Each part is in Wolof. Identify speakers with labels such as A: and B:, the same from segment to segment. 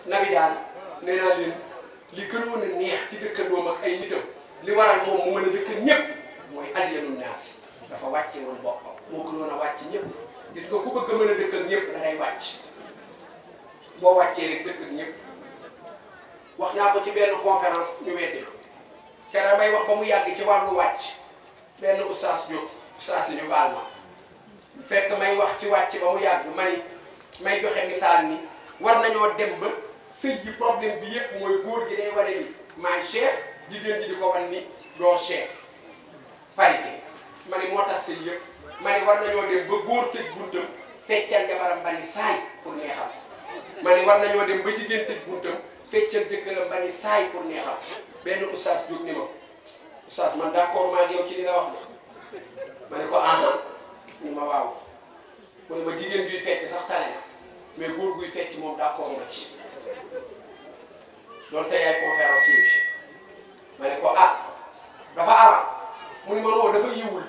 A: nabi daal nee naa leen li gënoon a neex ci dëkkandoom ak ay nitam li waral moom mu mën a dëkk ñëpp mooy alyanu naas dafa wàcce woon boppam moo gënoon a wàcc ñëpp gis nga ku bëgg a mën a dëkk ak ñëpp da ngay wàcc boo wàccee rek dëkk ak ñëpp wax naa ko ci benn conférence ñu weddi ko keroog may wax ba mu yàgg ci wàllu wàcc benn oustaz jóg oustaz yi ñu baal ma fekk may wax ci wàcc ba mu yàgg may joxe misaal ni war nañoo dem ba sëy yi problème bi yëpp mooy góor gi day wane ni maay chef jigéen ji di ko wan ni doo chef parité ma ni moo tax sëy yëpp ma ni war nañoo dem ba góor tëj buntam feccal jabaram bani saay pour neexal ma ni war nañoo dem ba jigéen tëj buntam feccal jëkkëram bani saay pour neexal benn oustaz jóg ni ma oustaz man d'accord maa ngi yow ci li nga wax ma ne ko aha ni ma waaw mu ne ma jigéen guy fecc sax tane na mais góor guy fecc moom d'accord nga ci loolu tey ay conférencier bi ma ne ko ah dafa araam mu ne ma non dafa yiwul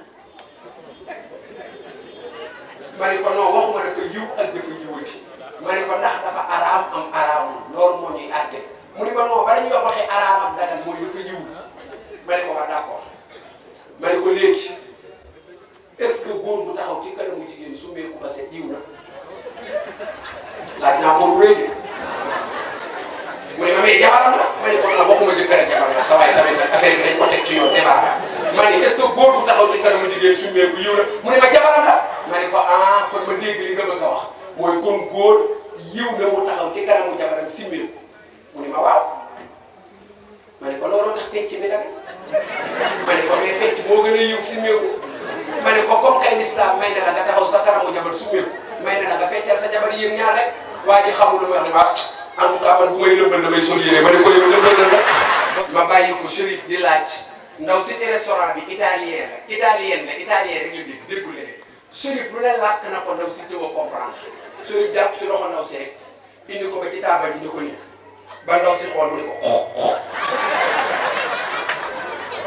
A: ma ne ko non waxuma dafa yiw ak dafa yiwati ma ne ko ndax dafa araam am araamul loolu moo ñuy àtte mu ne ma non bala ñuy wax waxee araam ak dagan mooy dafa yiwul ma ne ko waa d'accord ma ne ko léegi est-ce que góor bu taxaw ci kanamu jigéen su meeku ba set yiw na laaj naa ko lu rëy de mu ne ma mais jabaram la ma ne ko non waxuma jëkkër ak jabar la sa waay tamit nag affaire bi dañ ko teg ci yoon débat ma ne est-ce que góor bu taxaw ci kanamu jigéen su meeku yiw na mu ne ma jabaram la ma ne ko ah kon ma dégg li nga bëgg a wax mooy kon góor yiw na mu taxaw ci kanamu jabaram si meeku mu ne ma waaw ma ne ko looloo tax fecc mi nag ma ne ko mais fecc moo gën a yiw si meeku ma ne ko comme kay l'islam may na la nga taxaw sa kanamu jabar su meeku may na la nga feccal sa jabar yéen ñaar rek waa ji xamul lu may wax ne waa en tout cas man bu may lëmbal damay sol yére ma ne ko yow lëmbal la ma bàyyi ko Chérif di laaj ndaw si ci restaurant bi italien la rek la dégg déggul leneen Chérif lu ne làkk na ko ndaw si tëw a comprendre Chérif jàpp ci loxo ndaw si rek indi ko ba ci taabal bi ñu ko nii ba ndaw si xool mu ne ko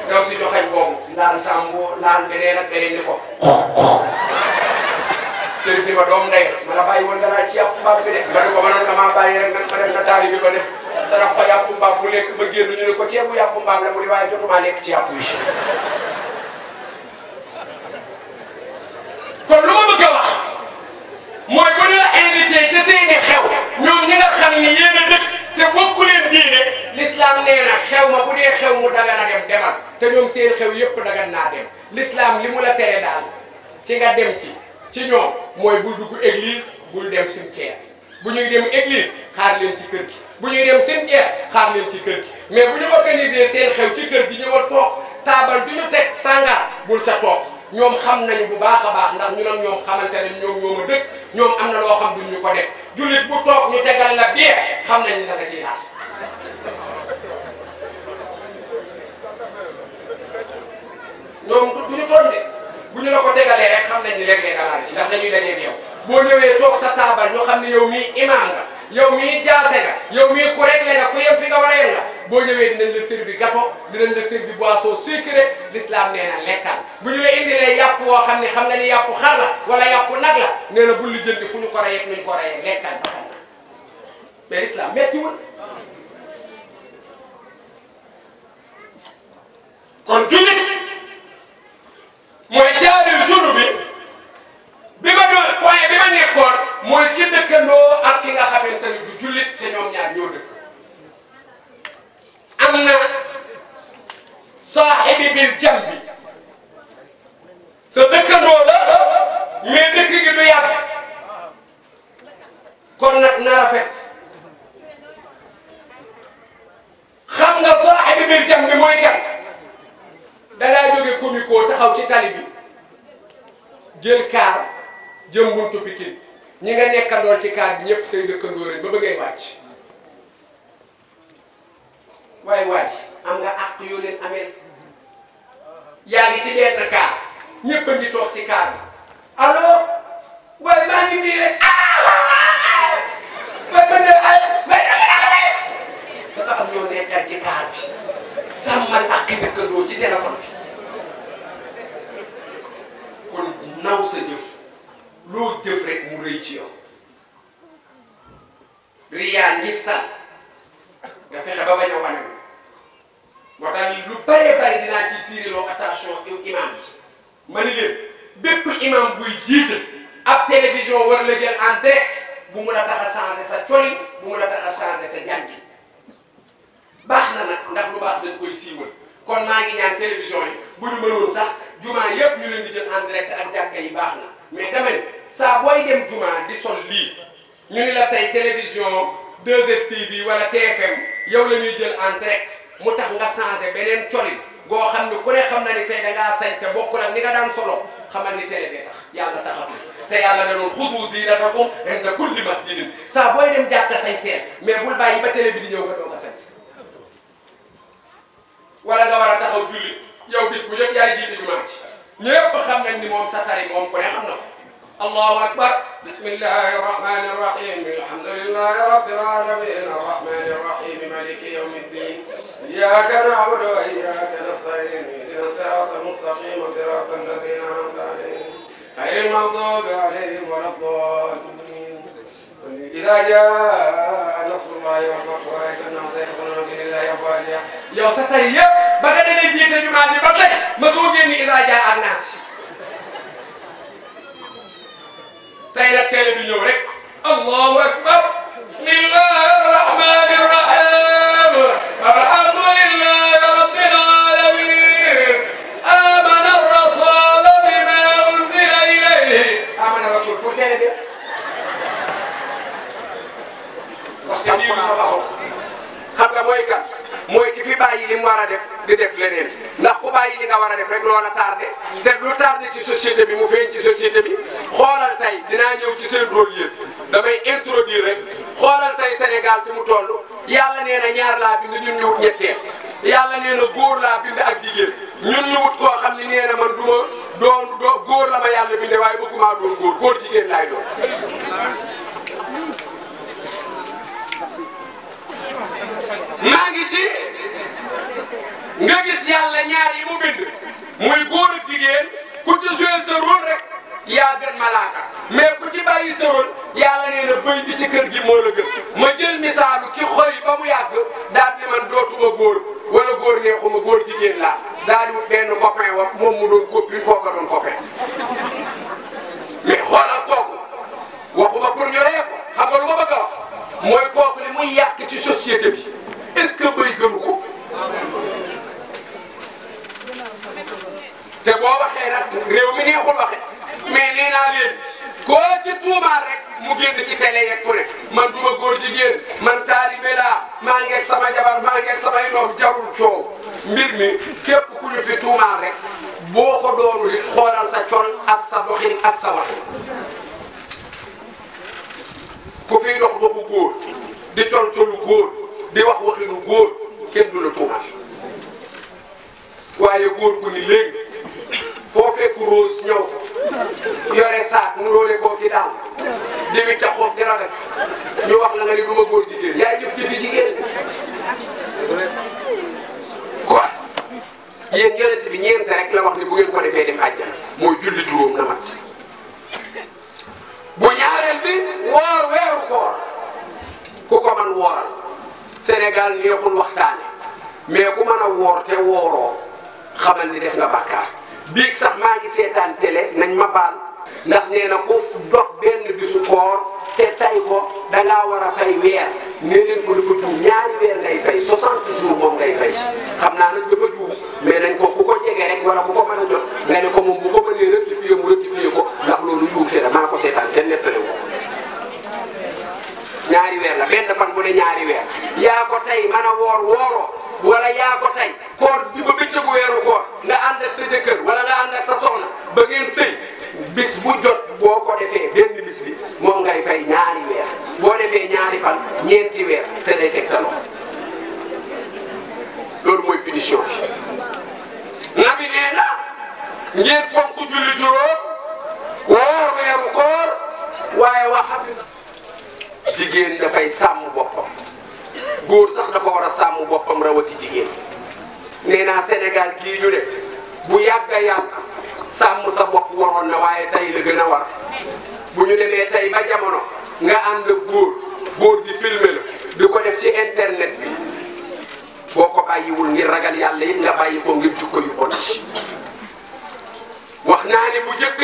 A: ndaw si joxañ boobu laal sambo laal beneen ak beneen ni ko Chérif ni ma doom ndey ma la bàyyi woon nga laal ci yàpp mbaam bi de ma ne ko mënoon nga maa bàyyi rek nag ma def na taali bi ba def sarax fa yàpp mbaam mu lekk ba génn ñu ne ko ceebu yàpp mbaam la mu di waaye jotumaa lekk ci yàpp yi kon lu ma bëgg a wax mooy bu ñu la invité ci seeni xew ñoom ñi nga xam ni yéen a dëkk te bokku leen diine l'islam nee na xew ma bu dee xew mu dagan a dem demal te ñoom seen xew yépp dagan naa dem l'islam li mu la tere daal ci nga dem ci ñoom mooy bul dugg église bul dem cimetière bu ñuy dem église xaar leen ci kër gi bu ñuy dem cimetière xaar leen ci kër gi mais bu ñu organiser seen xew ci kër gi ñëwal toog taabal du ñu teg sangar bul ca toog ñoom xam nañu bu baax a baax ndax ñu nag ñoom xamante ne ñoom ñoo ma dëkk ñoom am na loo xam duñ ñu ko def jullit bu toog ñu tegal la biir xam nañ ni da nga ciy naan ñoom du ñu toll de bu ñu la ko tegalee rek xam nañ ni léeg-léeg dara ci ndax dañuy dajeeg yow boo ñëwee toog sa taabal ñu xam ne yow mii imam nga yow mii jaase nga yow mii ku réglé nga ku yem fi nga war a yem nga boo ñëwee dinañ la servi gâteau dinañ la servi boisson sucrée l'islam nee na lekkal bu ñu la indilee yàpp woo xam ne xam nga ni yàpp xar la wala yàpp nag la nee na bul lijjanti fu ñu ko reyee nuñ ko reyee lekkal ba xam mais l'islam mettiwul kon jullit mooy jaaril junu bi ma doon point bi ma nekkoon mooy ki dëkkandoo ak ki nga xamante ni du jullit te ñoom ñaar ñoo dëkk am na saaxibi bil jambi sa dëkkandoo la mais dëkk gi du yàgg kon nag na rafet xam nga saaxibi bil jambi mooy kan da ngaa jóge comico taxaw ci tali bi jël kaar jëm buntu Pikine ñi nga nekkandool ci kaar bi ñëpp say dëkkandoo lañ ba ba ngay wàcc waaye waay am nga àq yoo leen amee yaa ngi ci benn kaar ñëpp a ngi toog ci kaar bi allo waaye maa ngi nii rek dafa am ñoo nekkal ci kaar bi sàmmal àq dëkkandoo ci téléphone bi kon naw sa jëf loo jëf rek mu rëy ci yow riyaa ngistal ba bañ a wane moo tax lu bëree bëri dinaa ciy tiiriloo attention imam yi ma ni leen bépp imam buy jiite ab télévision war la jël en direct bu mun a tax a changé sa colin bu mun a tax a changé sa jàngi baax na nag ndax lu baax dañ koy siiwal kon maa ngi ñaan télévision yi bu ñu mënoon sax jumaa yëpp ñu leen di jël en direct ak jàkka yi baax na mais dama ne saa booy dem jumaa di sol lii ñu ni la tey télévision 2STV wala TFM yow la ñuy jël en direct mu tax nga changé beneen colin goo xam ne ku ne xam na ni tey da ngaa sañse bokkul ak ni nga daan solo xamal ni télé bee tax yàlla taxatul te yàlla da doon xudu zinatakum inda kulli masjidin saa booy dem jàkka sañseel mais bul bàyyi ba télé bi di ñëw nga doog a sañse wala nga war a taxaw julli yow bis bu jot yaay jiite jumaa ci ñëpp xam nañ ni moom sa tari moom ku ne xam na ko allahu akbar bismillahi rahmani rahim alhamdulillahi rabbil alamin arrahmani arrahim maliki yawmi ddin iyyaka na'budu wa iyyaka nasta'in ihdina sirata mustaqim sirata alladhina an'amta alayhim ghayril maghdubi alayhim waladdallin idha jaa nasrullahi wal fath wa ra'ayta an-nasa yadkhuluna fi dinillahi afwaja yow sa tari yëpp ba nga demee jiite jumaa ji ba tey ma soo génn idha jaa an-nas tey nag télé bi ñëw rek allahu akbar bismillahi rahmani rahim alhamdulillahi rabbil alamin amana ar-rasul bima unzila ilayhi amana rasul pour télé bi waxte bii du sa façon xam nga mooy kan mooy ki fi bàyyi li mu war a def di def leneen ndax ku bàyyi li nga war a def rek loola tardé te lu tardé ci société bi mu feeñ ci société bi xoolal tey dinaa ñëw ci seen rôle yéen damay introduire rek xoolal tey Sénégal fi mu toll yàlla nee na ñaar laa bind ñun ñu wut ñetteel yàlla nee na góor laa bind ak jigéen ñun ñu wut koo xam ne nee na man du ma doon góor la ma yàlla binde waaye bëgguma doon góor jigéen laay doon. maa ngi ci nga gis yàlla ñaar yi mu bind muy góor ak jigéen ku ci joué sa rôle rek yaa gën malaaka mais ku ci bàyyi sa rôle yàlla nee na bëy bi ci kër gi moo la gën ma jël misaalu ki xoy ba mu yàgg daal di man dootuma góor wala góor neexuma góor jigéen laa daal di wut benn copain wax moom mu doon copine kooka doon copain mais xoolal kooku waxuma pour ñu ree ko xam nga lu ma bëgg a wax mooy kooku li muy yàq ci société bi est-ce que bëy gënu ko te boo waxee nag réew mi neexul waxe mais nee naa leen koo ci tuumaal rek mu génn ci télé yeeg fu ne man duma góor jigéen man taalibe laa maa ngeeg sama jabar maa ngeeg samay noom jarul coow mbir mi képp ku ñu fi tuumaal rek boo ko doonul it xoolal sa col ak sa doxin ak sa wax ku fiy dox doxu góor di col colu góor di wax waxinu góor kenn du la tuumaal waaye góor gu ni léegi foo fekk rose ñëw yore saak mu roole koo ki daal di wi ca xoog di ragat ñu wax la nga ni du ma góor jigéen yaay jëf jëfi jigéen quoi yéen yonent bi ñeent rek la wax ni bu ngeen ko defee dem àjjana mooy julli juróom na mat bu ñaareel bi woor weeru koor ku ko man wooral Sénégal neexul waxtaane mais ku mën a woor te wooroo xamal ni def nga bàkkaar biig sax maa ngi seetaan télé nañ ma baal ndax nee na ku dog benn bisu koor te tay ko dangaa war a fay weer nee leen ko dafa juum ñaari weer ngay fay 60 jours moom ngay fay xam naa nag dafa juum mais nañ ko ku ko jege rek wala bu ko mën a jot nga ne ko moom bu ko mënee rectifier mu rectifier ko ndax loolu juumte la maa ko seetaan kenn nettali ko ñaari weer la benn fan bu ne ñaari weer yaa ko tey mën a woor wooroo wala yaa ko tey koor di ba bëccëgu weeru koor nga ànd ak sa jëkkër wala nga ànd ak sa soxna ba ngeen sëy bis bu jot boo ko defee benn bis bi moom ngay fay ñaari weer boo defee ñaari fan ñeenti weer te day teg sa loxo loolu mooy punition bi. nabi nee na ngeen fonk julli juróom woor weeru koor waaye wax jigéen dafay sàmm boppam góor sax dafa war a sàmm boppam rawati jigéen nee naa Sénégal gii ñu def bu yàgg a yàgg sàmm sa bopp waroon na waaye tey la gën a war bu ñu demee tey ba jamono nga ànd ak góor di filmer la di ko def ci internet bi boo ko bàyyiwul ngir ragal yàlla it nga bàyyi ko ngir jukko yu bon wax naa ne bu jëkk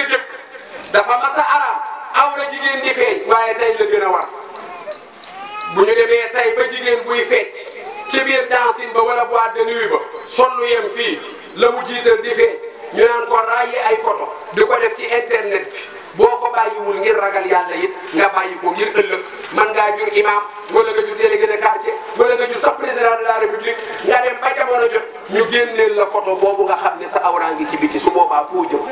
A: dafa masa araam awra jigéen di feeñ waaye tey la gën a war bu ñu demee tey ba jigéen buy fecc ci biir dancing ba wala boîte de nuit ba sollu yem fii la mu jiital di feeñ ñu naan ko raayi ay photo di ko def ci internet bi boo ko bàyyiwul ngir ragal yàlla it nga bàyyi ko ngir ëllëg man ngaa jur imam wala nga jur délégué de quartier wala nga jur sax président de la république nga dem ba jamono jot ñu génneel la photo boobu nga xam ne sa awra ngi ci biti su boobaa foo jëm.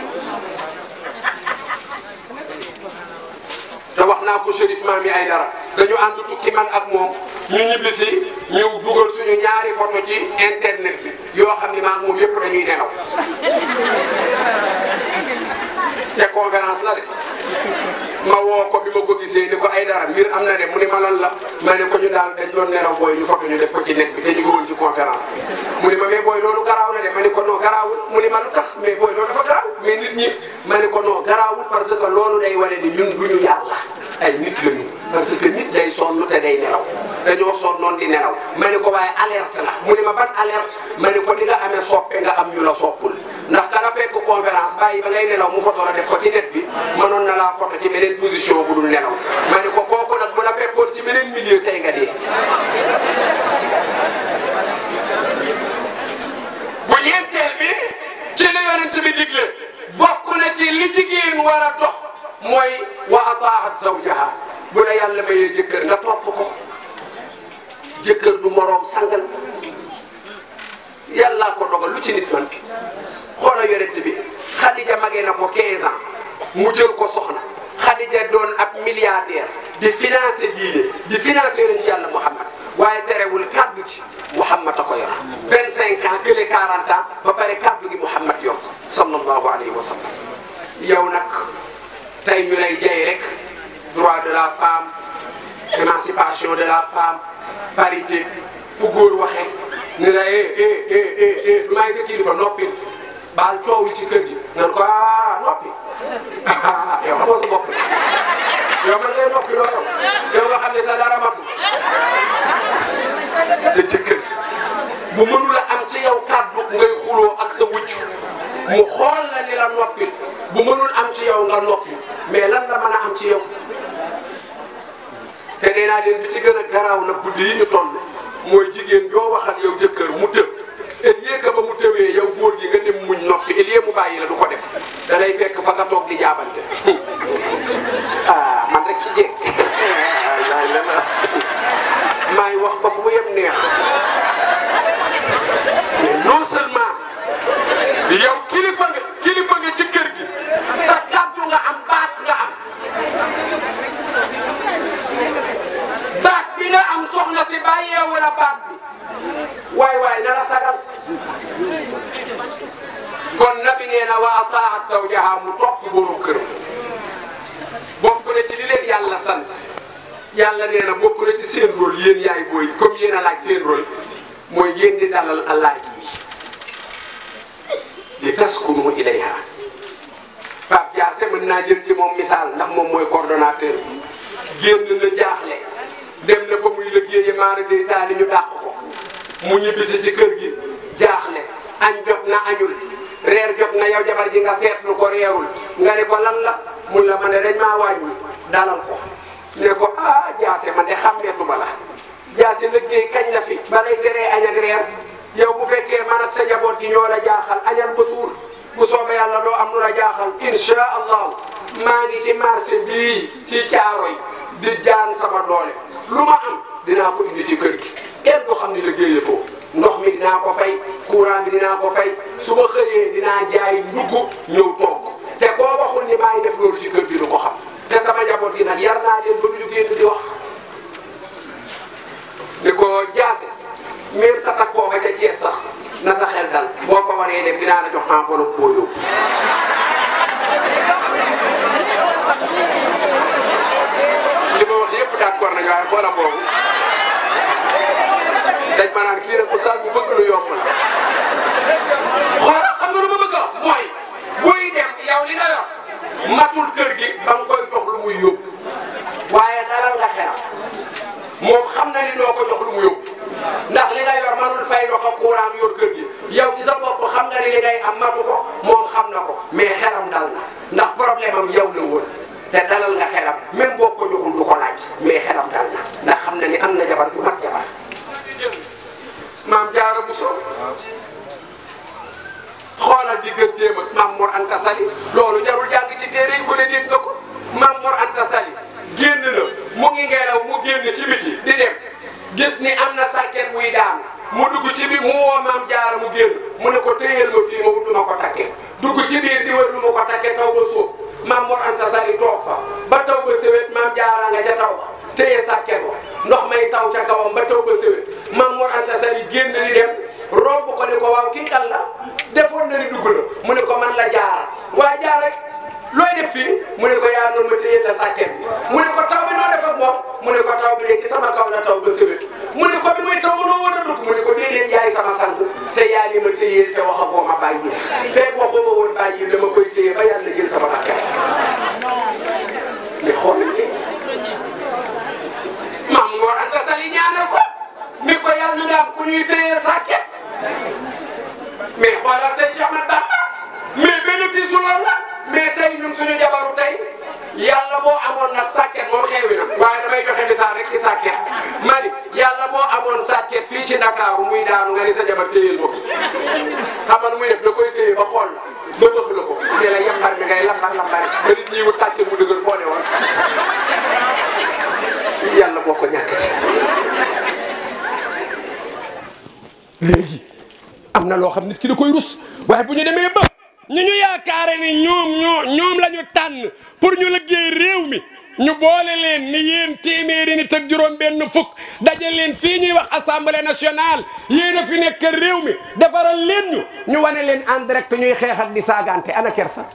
A: te wax naa ko Chérif Mami Aïdara dañu ànd tukki man ak moom ñu ñibbisi ñëw dugal suñu ñaari photo ci internet bi yoo xam ne maag moom yëpp dañuy nelaw te conférence la de ma woo ko bi ma ko gisee ni ko Aïdara mbir am na de mu ne ma lan la ma ne ko ñu daal dañ doon nelaw booy ñu photo ñu def ko ci net bi te ñu ngi woon ci conférence mu ne ma mais booy loolu garaaw na de ma ne ko non garaawul mu ne ma lu tax mais booy loolu dafa garaaw mais nit ñi ma ne ko non garaawul parce que loolu day wane ni ñun duñu yàlla ay nit lañu parce que nit day sonn te day nelaw dañoo sonnoon di nelaw ma ne ko waaye alerte la mu ne ma ban alerte ma ne ko di nga amee soppe nga am ñu la soppul ndax ka nga fekk conférence bàyyi ba ngay nelaw mu photo la def ko ci net bi mënoon na laa photo ci beneen position bu dul nelaw ma ne ko kooku nag bu la fekkoon ci beneen milieu tey nga dee. bu ñeenteel bi ci li yonent bi digle bokk na ci li jigéen war a dox mooy wa ataat zawjaha bu la yàlla mayee jëkkër nga topp ko jëkkër du moroom sangal yàllaa ko dogal lu ci nit man xoolal yonent bi Khadija magee na ko 15 ans mu jël ko soxna Khadija doon ab milliardaire di financer diine di financer yonent yàlla Muhammad waaye terewul kaddu ci Muhammad a ko yor 25 ans gële 40 ans ba pare kaddu gi Muhammad yor sallallahu alayhi wa sallam yow nag tey ñu lay jay rek droit de la femme émancipation de la femme parité fu góor waxee ne la du may sa kilifa noppi baal coow yi ci kër gi nan ko noppi yow xamoo sa bopp yow man ngay noppi loo yow nga xam ne sa dara matul sa jëkkër bu mënul a am ci yow kàddu ngay xuloo ak sa wujj mu xool la ni la noppil bu mënul am ci yow nga noppi mais lan la mën a am ci yow te nee naa leen bi ci gën a garaaw nag guddi yi ñu toll mooy jigéen joo waxal yow jëkkër mu tëb et lieu ba mu tëwee yow góor gi nga dem muñ noppi et lieu mu bàyyi la du ko def da lay fekk fa nga toog di jaabante man rek ci jéeg maa ngi wax ba fu mu yem neex mais non seulement yow kilifa nga ci kër gi sa kàddu nga am baat nga am baat bi nga am soxna si bàyyee wala baat bi waay na la sagal kon nabi nee na wa ataat zawjaha mu topp borom këram bokk na ci li leen yàlla sant yàlla nee na bokk na ci seen rôle yéen yaay booy comme yéen a laaj seen rôle mooy ngeen di dalal allah ji li taskunu ilayha Pape Diassé mën naa jël ci moom misaal ndax moom mooy coordonnateur bi génn na jaaxle dem na fa muy liggéeye maara day taali ñu dàq ko mu ñibbisi ci kër gi jaaxle añ jot na añul reer jot na yow jabar ji nga seetlu ko reerul nga ne ko lan la mun la man de dañ maa wàññi dalal ko ne ko Diassé man de xàmmeetuma la Diassé liggéey kañ la fi balay teree añ ak reer yow bu fekkee man ak sa njaboot gi ñoo la jaaxal añal ba suur bu soobee yàlla doo am lu la jaaxal insha allahu maa ngi ci marché bii ci Caaroy di jaan sama doole lu ma am dinaa ko indi ci kër gi kenn du xam ni liggéeyatoo ndox mi dinaa ko fay courant bi dinaa ko fay su ma xëyee dinaa jaay ndugg ñëw toog te koo waxul ni maa ngi def loolu ci kër gi du ko xam te sama njaboot gi nag yar naa leen ba ñu génn di wax ni ko Diassé même sa takkoo ba ca Thiès sax na sa xel dal boo ko waree dem dinaa la jox enveloppe boo yóbbu li ma wax yëpp d'accord nañu waaye xoola boobu dañ ma naan kii rek oustaz bu bëgg lu yomb la xoola xam nga lu ma bëgg a wax mooy buy dem yow li nga yor matul kër gi ba nga koy jox lu muy yóbbu waaye dalal nga xelam moom xam na ni doo ko jox lu mu yóbbu ndax li nga yor mënul fay ndox ak courant yor kër gi yow ci sa bopp xam nga ne li ngay am matu ko moom xam na ko mais xelam dal na ndax problème am yow la woon te dalal nga xelam même boo ko joxul du ko laaj mais xelam dal na ndax xam na ni am na jabar bu mat jabar maam Jaara Buso xoolal digganteem ak maam Mor Anta Sali loolu jarul jàng ci téere yi ku ne dégg nga ko maam Mor Anta Sali génn na mu ngi ngelaw mu génn ci biti di dem gis ni am na sàkket buy daanu mu dugg ci biir mu woo maam Jaara mu génn mu ne ko téyeel ma fii ma wut lu ma ko takkee dugg ci biir di wër lu ma ko takkee taw ba sóob maam Mor Anta Sali toog fa ba taw ba sewet maam Jaara nga ca taw ba téye sàkket ba ndox may taw ca kawam ba taw ba sewet maam Mor Anta Sali génn di dem romb ko ne ko waaw kii kan la defoon na ni dugg na mu ne ko man la Jaara waa Jaara looy def fii mu ne ko yaa noonu ma téye la sàkket bi mu ne ko taw bi noo def ak moom mu ne ko taw bi de ci sama kaw la taw ba sewet mu ne ko bi muy taw mënoo woon a dugg mu ne ko déedéet yaay sama sant te yaa ni ma téye te wax ak ma bàyyi fekk waxoo ma woon bàyyi dama koy téye ba yàlla jël sama bakkan li xool maam Mor Anta Sali ñaanal ko ni ko yàlla nga am ku ñuy téye sàkket mais xoolal tey Cheikh Ahmad Bamba mais bénéfice loolu la mais tey ñun suñu jabaru tey yàlla boo amoon nag sàkket moom xewi na waaye damay joxe misaal rek ci sàkket mani yàlla boo amoon sàkket fii ci Ndakaaru muy daanu nga ni sa jabar téyeel ma ko xam nga nu muy def da koy téye ba xool ba bëx la ko ne la yambar mi ngay lambar lambar ba nit ñi wut sàkket mu dëgër foo ne woon yàlla boo ko ñàkk ci léegi am na loo xam nit ki da koy rus waaye bu ñu demee ba ñu yaakaare ni ñoom la ñu tànn pour ñu liggéey réew mi ñu boole leen ni yéen téeméeri nit ak juróom benn fukk daje leen fii ñuy wax assemblée nationale yéen a fi nekk réew mi defaral leen ñu wane leen en direct ñuy xeex ak di saagante ana kersa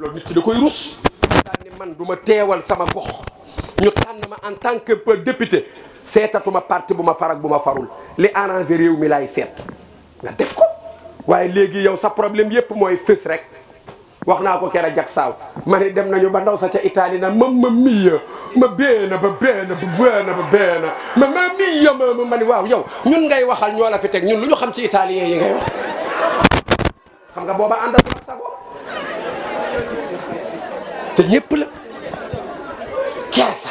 A: loolu nit ki da koy rus daan ni man du ma teewal sama gox ñu tànn ma en tant que député seetatuma parti bu ma far ak bu ma farul li arrangé réew mi laay seet nga def ko waaye léegi yow sa problème yépp mooy fës rek wax naa ko kera jak saaw ma ne dem nañu ba ndaw sa ca Italie na ma miya ma beena ba beena ba beena ba beena ma miya ma ni waaw yow ñun ngay waxal ñoo la fi teg ñun lu ñu xam ci italien yi ngay wax xam nga booba àndal ak sa bopp te ñépp la kersa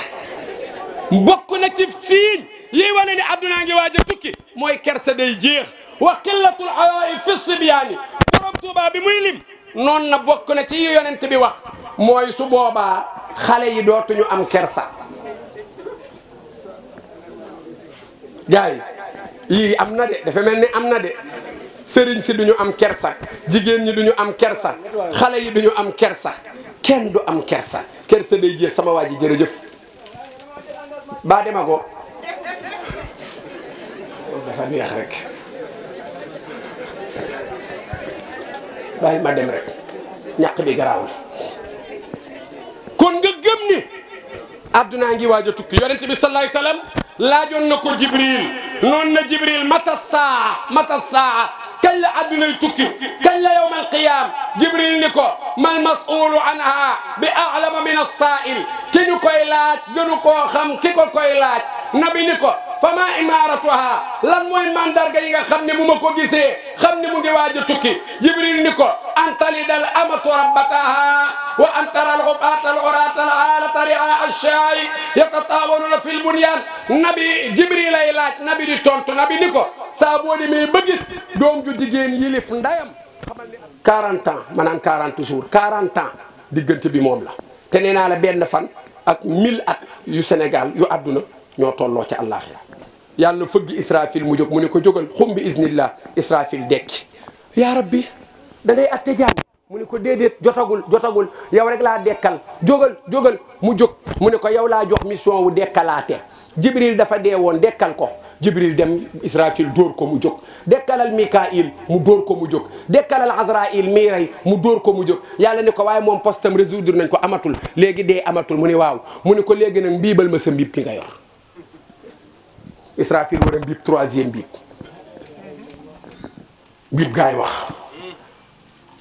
A: bokk na ci siiñ yi wane ne addunaa ngi waaj a tukki mooy kersa day jeex wa qillatul hayaa fi sibyaani borom Tuuba bi muy lim noonu na bokk na ci yonent bi wax mooy su boobaa xale yi dootuñu am kersa gaay yii am na de dafa mel ni am na de sëriñ si duñu am kersa jigéen ñi duñu am kersa xale yi duñu am kersa kenn du am kersa kersa day jeex sama waa ji jërëjëf baa dema ko dafa neex rek bàyyi ma dem rek ñàq bi garaawul kon nga gëm ni addunaa ngi waaj a tukki yonent bi sallallahu alayhi wasallam laajoon na ko Jibril noon na Jibril mata saa kañ la addunay tukki kañ la yawmal qiyaam Jibril ni ko mal mas'uulu anha bi a'lama min as-saa'il ki ñu koy laaj gënu koo xam ki ko koy laaj nabi ni ko fama imaratuha lan mooy mandarga yi nga xam ne bu ma ko gisee xam ne mu ngi waaj a tukki Jibril ni ko an talidal amatu rabbataha wa an tara al-ghufata al-urata al-alata ri'a ash-sha'i yatatawaluna fil bunyan nabi Jibril lay laaj nabi di tontu nabi ni ko saa boo demee ba gis doom ju jigéen yilif ndayam xamal ni 40 ans maanaam 40 jours 40 ans diggante bi moom la te nee naa la benn fan ak 1000 at yu Sénégal yu àdduna ñoo tolloo ca àllaaxira yàlla fëgg Israfil mu jóg mu ne ko jógal xum bi iznillah Israfil dekki yaa rabbi da ngay atte jaam mu ne ko déedéet jotagul yow rek laa dekkal jógal mu jóg mu ne ko yow laa jox mission wu dekkalaate Jibril dafa dee woon dekkal ko Jibril dem Israfil dóor ko mu jóg dekkalal Mikail mu dóor ko mu jóg dekkalal Azraïl mii rey mu dóor ko mu jóg yàlla ne ko waaye moom postam résoudre nañ ko amatul léegi dee amatul mu ne waaw mu ne ko léegi nag mbiibal ma sa mbiib ki nga yor Israfil war a mbiib 3e mbiib gaay wax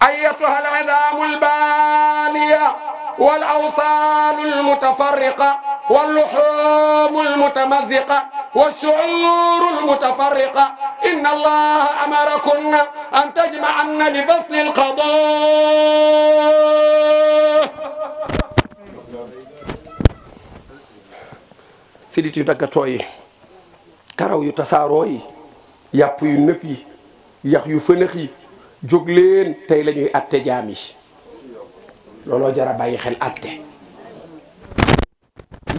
A: أيتها العظام البالية والأوصال المتفرقة واللحوم المتمزقة والشعور المتفرقة إن الله أمركن أن تجمعن لفصل القضاء sidit yu daggatoo yi karaw yu tasaaroo yi yàpp yu nëpp yi yax yu fënax yi jóg leen tey la ñuy atte jaam yi looloo jara bàyyi xel atte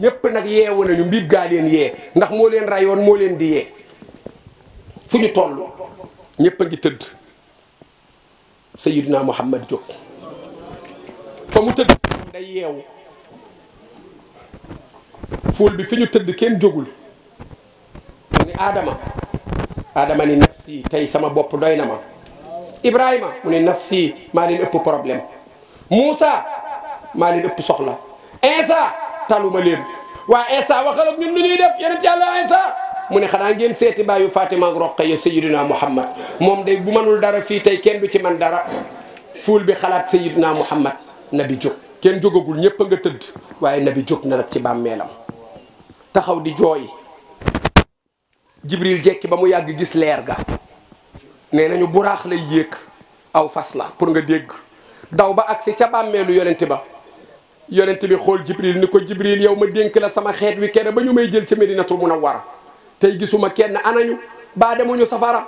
A: ñépp nag yeewu nañu mbiib gaa leen yee ndax moo leen rayoon moo leen di yee fu ñu toll ñépp a ngi tëdd Sayyidina Muhammad jóg fa mu tëdd day yeewu fóol bi fi ñu tëdd kenn jógul mu ni Adama ni nafsi tey sama bopp doy na ma Ibrahima mu ni nafsi maa leen ëpp problème Moussa maa leen ëpp soxla Insa taluma leen waa Insa waxal ak ñun nu ñuy def yonent Yàlla Insa mu ne xanaa ngeen seeti baayu Fatima ak Roqaya Sayyidina Muhammad moom day bu mënul dara fii tey kenn du ci man dara fóol bi xalaat Sayyidina Muhammad nabi jóg kenn jógagul ñëpp a nga tëdd waaye nabi jóg na nag ci bàmmeelam taxaw di jooy Jibril jekki ba mu yàgg gis leer ga nee nañu buraax lay yéeg aw fas la pour nga dégg daw ba agsi ca bàmmeelu yonent ba yonent bi xool Jibril ni ko Jibril yow ma dénk la sama xeet wi kenn ba ñu may jël ca Medinatu Munawwara tey gisuma kenn anañu baa demuñu safara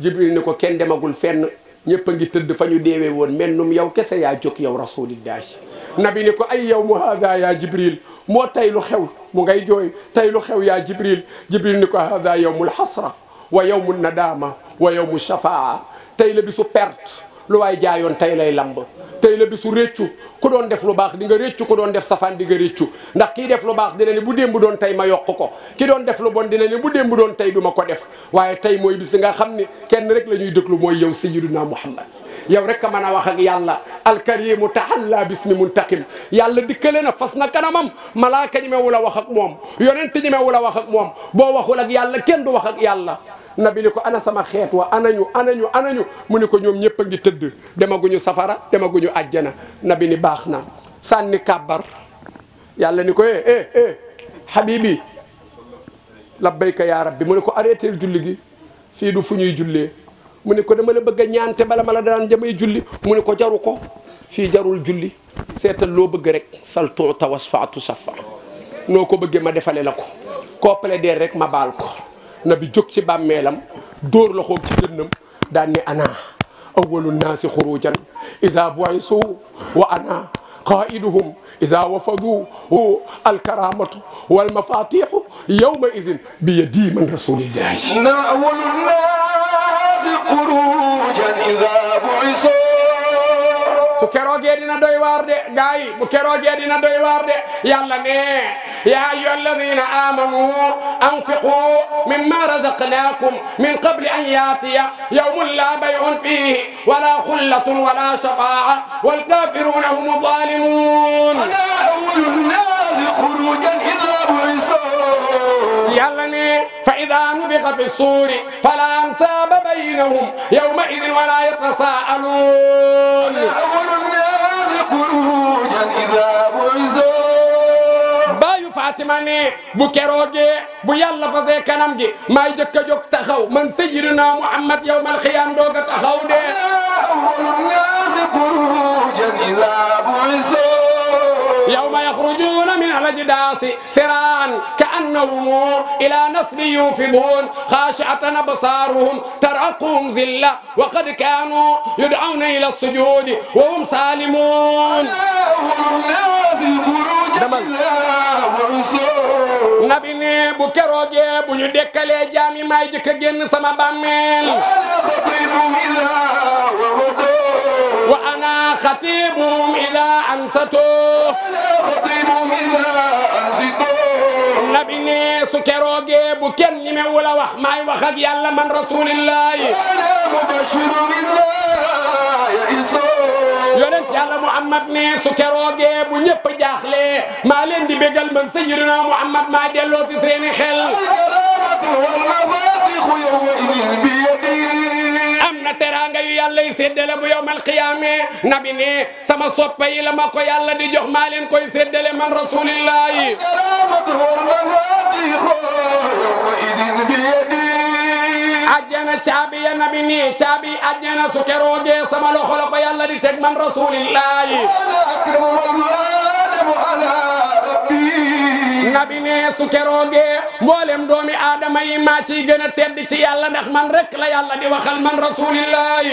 A: Jibril ni ko kenn demagul fenn ñëpp a ngi tëdd fa ñu deewee woon mennum yow kese yaa jóg yow rasulillahi nabi ni ko ay yow mu hada yaa Jibril moo tay lu xew mu ngay jooy tay lu xew yaa Jibril Jibril ni ko hada yawmul hasra wa yawmu nadama wa yawmu shafaa tey la bisu perte lu waay jaayoon tey lay lamb tey la bisu réccu ku doon def lu baax di nga réccu ku doon def safaan di nga réccu ndax kii def lu baax dina ni bu démb doon tey ma yokk ko ki doon def lu bon dina ni bu démb doon tey du ma ko def waaye tey mooy bis nga xam ni kenn rek la ñuy déglu mooy yow sayyiduna Muhammad yow rek a mën a wax ak yàlla alkarimu tahalla bismi muntaqim yàlla dikkale na fas na kanamam malaaka ñemewu la wax ak moom yonent ñemewu la wax ak moom boo waxul ak yàlla kenn du wax ak yàlla nabi ni ko ana sama xeet wa anañu mu ni ko ñoom ñëpp a ngi tëdd demaguñu safara demaguñu àjjana nabi ni baax na sànni kàbbar yàlla ni ko habibi labbayka ya rabbi mu ni ko arrêté julli gi fii du fu ñuy jullee mu ni ko dama la bëgg a ñaante bala ma la daan jamay julli mu ni ko jaru ko fii jarul julli seetal loo bëgg rek saltu tawasfaatu safa noo ko bëggee ma defale la ko koo plaider rek ma baal ko nabi jóg ci bàmmeelam dóor loxoom ci dënnam daan ni ana awwalu naasi xurujan iza bu'isu wa ana qaiduhum iza wafadu alkaramatu walmafatihu yawma idin bi yadi man rasulillahi na awwalu naasi xurujan iza bu'isu su keroogee dina doy waar de gaay bu keroogee dina doy waar de yàlla ne yaa ayyuha alladina amanu anfiqu mimma razaqnakum min qabli an yatiya yawmun la bay'un fihi wala xullatun wala shafaa walkafiruna hum zalimun ana awwalu nnaasi xurujan idha bu'isu yàlla ne fa idha nufixa fi ssuuri fala ansaaba baynahum yawma idin wala yatasaalun baayu Fatima ne bu keroogee bu yàlla fasee kanam gi maay jëkk a jóg taxaw man sayyidina Muhammad yawmal xiyaam doog a taxaw de yawma yaxrujuuna min al-ajdaasi siraan كأنهم إلى نصب يوفضون خاشعة أبصارهم ترهقهم ذلة وقد كانوا يدعون إلى السجود وهم سالمون nabi ne bu keroogee bu ñu dekkalee jaami maay jëkk a génn sama bàmmeel wa ana xatibum ila ansato nabi ne su keroogee bu kenn ñemewu la wax maay wax ak yàlla man rasulillahi yonent yàlla Muhammad ne su keroogee bu ñëpp jaaxle maa leen di bégal man sayyidina Muhammad maa delloo ci seeni xel am na teraanga yu yàlla yi séddale bu yawmal qiyaame nabi ne sama soppe yi la ma ko yàlla di jox maa leen koy séddale man rasulillahi caabi ya nabi nii caabi àjjana su keroogee sama loxo la ko yàlla di teg man rasulillahi nabi ne su keroogee mboolem doomi aadama yi maa ciy gën a tedd ci yàlla ndax man rek la yàlla di waxal man rasulillahi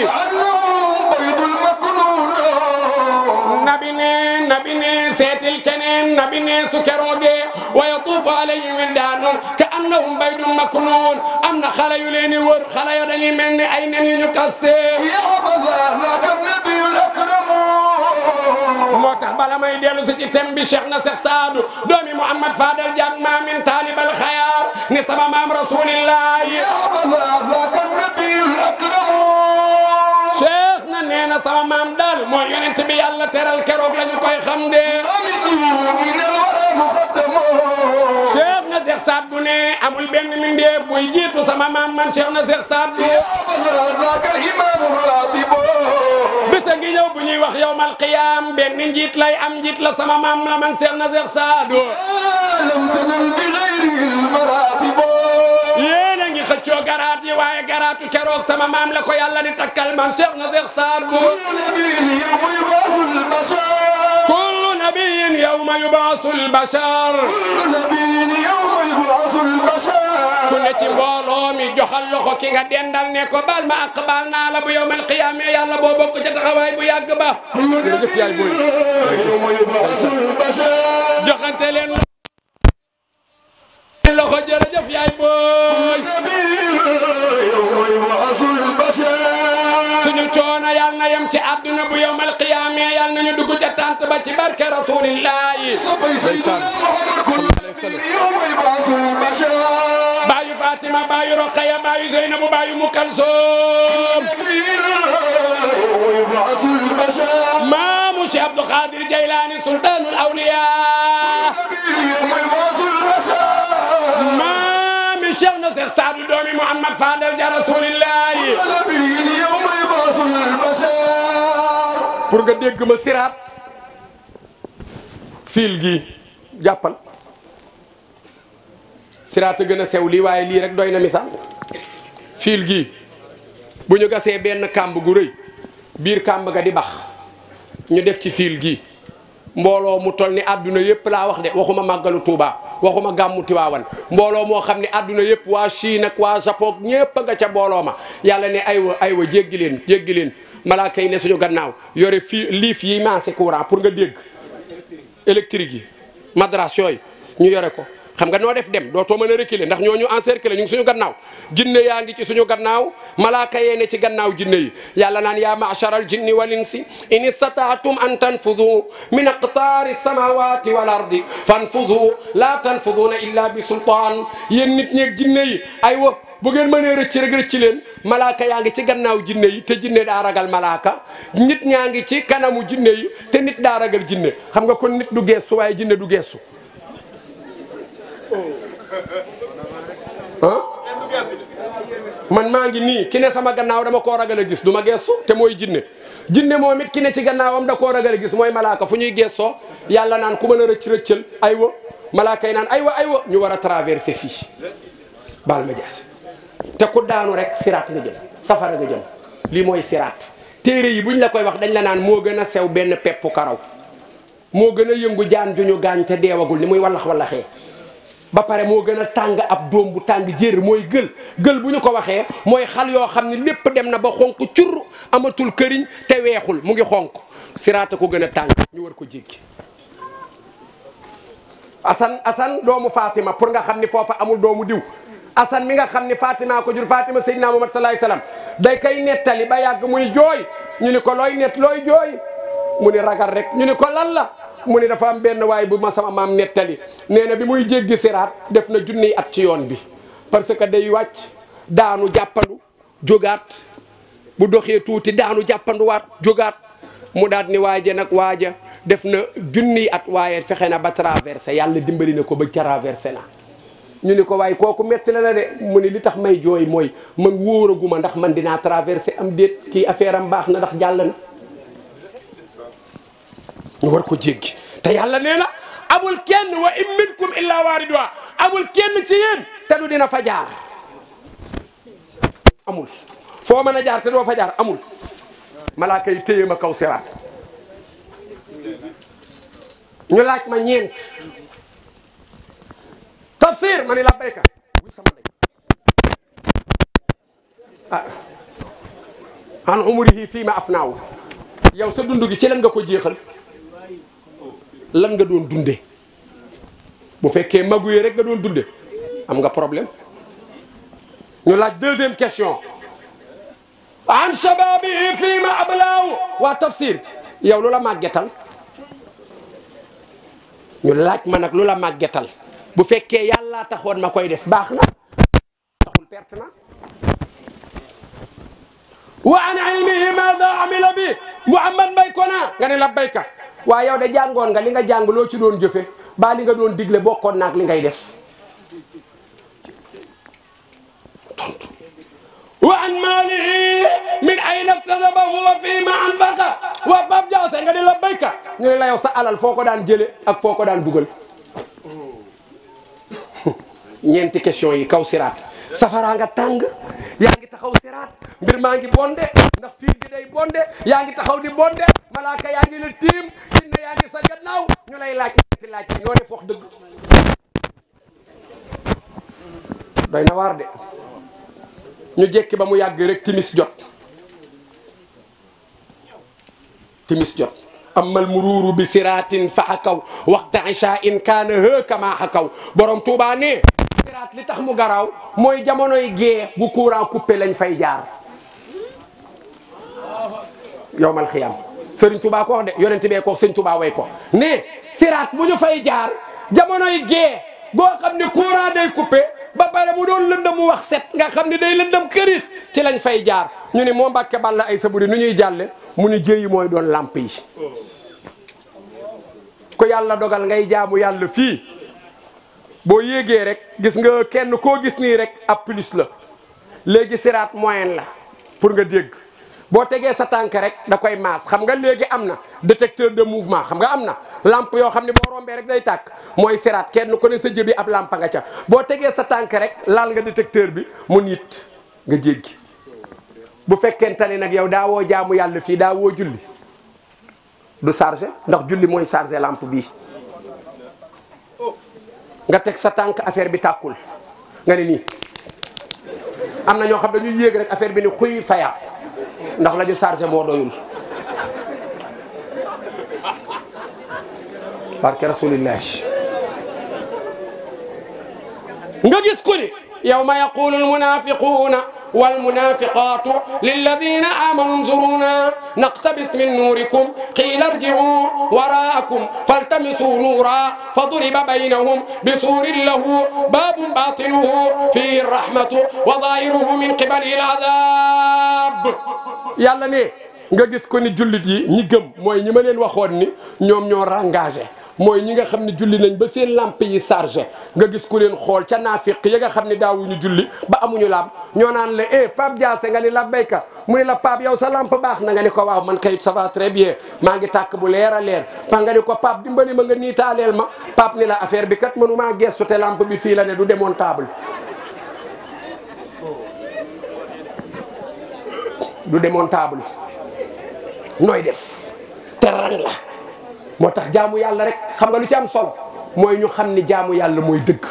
A: nabi ne seetil keneen nabi ne su keroogee wa yatuufu alayhim wildaanun ka annahum baydun maknuun am na xale yu leen di wër xale yo dañuy mel ni ay nen yu ñu kaste moo tax bala may dellu si ci thème bi Cheikh na Cheikh Saadu doomi Mouhamad Fadel Diagne ma min taalib al xayaar ni sama maam rasulillahi Cheikh na nee na sama maam daal mooy yonent bi yàlla teral keroog la ñu koy xam de Cheikh na Cheikh Saad bu ne amul benn mbindeef buy jiitu sama maam man Cheikh na Cheikh Saad bu bisa ngi ñëw bu ñuy wax yawmal qiyaam benn njiit lay am njiit la sama maam la man Cheikh na Cheikh Saad yéen a ngi xëccoo garaat yi waaye garaatu keroog sama maam la ko yàlla di takkal man Cheikh na Cheikh Saad bu kullu nabiyyin yawma yub'asul bashar ku ne ci mbooloo mi joxal loxo ki nga dendal ne ko bal ma ak baal naa la bu yawmal qiyaama yàlla boo bokk ca taxawaay bu yàgg ba jërëjëf yaay booy joxante leen loxo jërëjëf yaay booy suñu coono yàlla na yem ci àdduna bu yawmal qiyaama yàlla nañu dugg ca tant ba ci barke rasulillahi baayu Fatima baayu Roqaya baayu Zeynabu baayu Mukalsoom maamu Cheikh Abdou Khadir Jaylaani sultaanul awliyaa maami Cheikh na Cheikh Saadu doomi Mouhamad Fadel ja rasulillahi pour nga dégg ma siraat fiil gi jàppal siraat a gën a sew lii waaye lii rek doy na misaal fiil gi bu ñu gasee benn kàmb gu rëy biir kàmb ga di bax ñu def ci fiil gi mbooloo mu toll ni àdduna yëpp laa wax de waxuma màggalu Tuuba waxuma gàmmu Tiwaawan mbooloo moo xam ne àdduna yëpp waa Chine ak waa Japon ñëpp nga ca mbooloo ma yàlla ne aywa jéggi leen malaaka yi ne suñu gannaaw yore fii liif yi maase courant pour nga dégg électrique yi madras yooyu ñu yore ko xam nga noo def dem dootoo mën a reculer ndax ñooñu encercler ñu ngi suñu gannaaw jinne yaa ngi ci suñu gannaaw malaaka yee ne ci gannaaw jinne yi yàlla naan yaa ma'shara al jinni wal insi in istata'tum an tanfudu min aqtaari samawati wal ardi fanfudu la tanfuduna illa bi sultaan yéen nit ñeeg jinne yi aywa bu ngeen mënee rëcc rek rëcc leen malaaka yaa ngi ci gannaaw jinne yi te jinne daa ragal malaaka nit ñaa ngi ci kanamu jinne yi te nit daa ragal jinne xam nga kon nit du geesu waaye jinne du geesu ah man maa ngi nii ki ne sama gannaaw dama koo ragal a gis du ma geesu te mooy jinne moom it ki ne ci gannaawam da koo ragal a gis mooy malaaka fu ñuy geesoo yàlla naan ku mën a rëcc rëccal aywa malaaka yi naan aywa ñu war a traverser fii baal ma jaasi te ku daanu rek siraat nga jëm safara nga jëm lii mooy siraat téere yi buñ la koy wax dañ la naan moo gën a sew benn peppu karaw moo gën a yëngu jaan juñu gaañ te deewagul ni muy wallaxee ba pare moo gën a tàng ab doom bu tàng jër mooy gël bu ñu ko waxee mooy xal yoo xam ne lépp dem na ba xonk cur amatul këriñ te weexul mu ngi xonk siraata ko gën a tàng ñu war ko jéggi asan doomu Fatima pour nga xam ni foofa amul doomu diw asan mi nga xam ni Fatima ko jur Fatima Seydina Muhammad sallallahu alayhi wasallam day kay nettali ba yàgg muy jooy ñu ni ko looy jooy mu ni ragal rek ñu ni ko lan la mu ni dafa am benn waay bu ma sama maam nettali nee na bi muy jéggi siraat def na junniy at ci yoon bi parce que day wàcc daanu jàppandu jógaat bu doxee tuuti daanu jàppanduwaat jógaat mu daat ni waaja def na junniy at waaye fexe na ba traversé yàlla dimbali na ko ba traversé na ñu ni ko waaye kooku metti la de mu ni li tax may jooy mooy man wóoraguma ndax man dinaa traversé am déet kii affaire am baax na ndax jàll na ñu war ko jéggi te yàlla nee na amul kenn wa in minkum illa waariduha amul kenn ci yéen te du dina fa jaar amul foo mën a jaar te doo fa jaar amul malaaka yi téye ma kaw siraat ñu laaj ma ñeent tafsir ma ni labbayka wuy sama ndey an umrihi fii ma afnaaw yow sa dund gi ci lan nga ko jeexal lan nga doon dunde bu fekkee maguye rek nga doon dunde am nga problème ñu laaj deuxième question an shababihi fii ma ablaaw waa tafsir yow lu la màggetal ñu laaj ma nag lu la màggetal bu fekkee yàlla taxoon ma koy def baax na taxul perte na wa an ilmihi maada amila bi Muhammad Mbay Kona nga ne labbayka waa yow de jàngoon nga li nga jàng loo ci doon jëfe ba li nga doon digle bokkoon naak li ngay def tontu wa an maalihi min ayna iktasabahu wa fima anfaqa waa Pape Diassé nga ne labbayka ñu ne la yow sa alal foo ko daan jële ak foo ko daan dugal ñeenti question yi kaw siraat safara nga tàng yaa ngi taxaw siraat mbir maa ngi bonde ndax fiil gi day bonde yaa ngi taxaw di bonde malaaka yaa ngi la tiim jinne yaa ngi sa gannaaw ñu lay laaj ñetti laaj yi ñoo def wax dëgg doy na waar de ñu jekki ba mu yàgg rek timis jot amal muruuru bi siraatin fa xakaw waxta isha in kaana hë kama xakaw borom Tuubaa ne siraat li tax mu garaaw mooy jamonoy gee bu courant coupé lañ fay jaar yowmal xiyam Sëriñ Tuubaa ko wax de yonent bee ko Sëriñ Tuubaa way ko ne siraat bu ñu fay jaar jamonoy gee boo xam ne courant day coupé ba pare bu doon lëndëm mu wax set nga xam ne day lëndëm këris ci lañ fay jaar ñu ne moo Mbàkke Balla ay saburi nu ñuy jàlle mu ni jëyi mooy doon lamp yi ko yàlla dogal ngay jaamu yàlla fii boo yéegee rek gis nga kenn koo gis nii rek ab plus la léegi siraat moyen la pour nga dégg boo tegee sa tànk rek da koy maas xam nga léegi am na détecteur de mouvement xam nga am na lampe yoo xam ne boo rombee rek day tàkk mooy siraat kenn ku ne sa jëbi ab lampe nga ca boo tegee sa tànk rek laal nga détecteur bi mu nit nga jéggi bu fekkente ne nag yow daa woo jaamu yàlla fii daa woo julli du chargé ndax julli mooy chargé lampe bii nga teg sa tànk affaire bi tàkkul nga ne nii am na ñoo xam dañuy yéeg rek affaire bi ni xuy fayaat ndax la ñu chargé moo doyul barke rasulillah nga gis ko ni yawma yaqulu almunafiquna والمنافقات للذين آمنوا انظرونا نقتبس من نوركم قيل ارجعوا وراءكم فالتمسوا نورا فضرب بينهم بسور له باب باطنه فيه الرحمة وظاهره من قبله العذاب yàlla ne nga gis ko ni jullit yi ñi gëm mooy ñi ma leen waxoon ni ñoom ñoo rengagé mooy ñi nga xam ne julli nañ ba seen lampe yi chargé nga gis ku leen xool ca naafiq yi nga xam ne daawuñu julli ba amuñu lampe ñoo naan la Pape Diassé nga ni labbayka mu ne la Pape yow sa lampe baax na nga ni ko waaw man kay ça va très bien maa ngi tàkk bu leer a leer pa nga ni ko Pape dimbali ma nga niitaaleel ma Pape ni la affaire bi kat mënumaa gestu te lampe bi fii la ne du démontable du démontable nooy def te rang la moo tax jaamu yàlla rek xam nga lu ci am solo mooy ñu xam ni jaamu yàlla mooy dëgg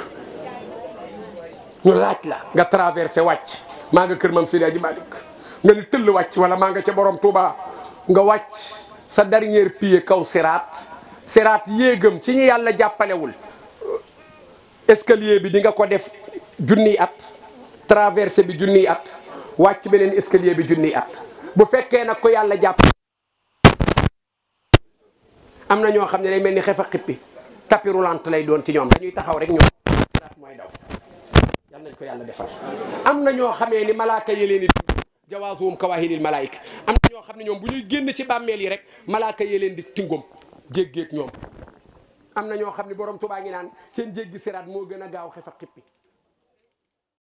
A: ñu laaj la nga traversé wàcc maa nga kër Mam Seydi Hadji Malick nga ni tëll wàcc wala maa nga ca borom Touba nga wàcc sa dernier pied kaw siraat yéegam ci ñu yàlla jàppalewul escalier bi di nga ko def junniy at traversé bi junniy at wàcc beneen escalier bi junniy at bu fekkee nag ko yàlla jàpp am na ñoo xam ne day mel ni xef a xippi tapis roulant lay doon ci ñoom dañuy taxaw rek ñoom siraat mooy daw yal nañ ko yàlla defal am na ñoo xamee ni malaaka yi leen di jawaasuhum kawaahilil malaayika am na ñoo xam ne ñoom bu ñuy génn ci bàmmeel yi rek malaaka yi leen di tingom jéggeeg ñoom am na ñoo xam ne borom Tuubaa ngi naan seen jéggi siraat moo gën a gaaw xef a xippi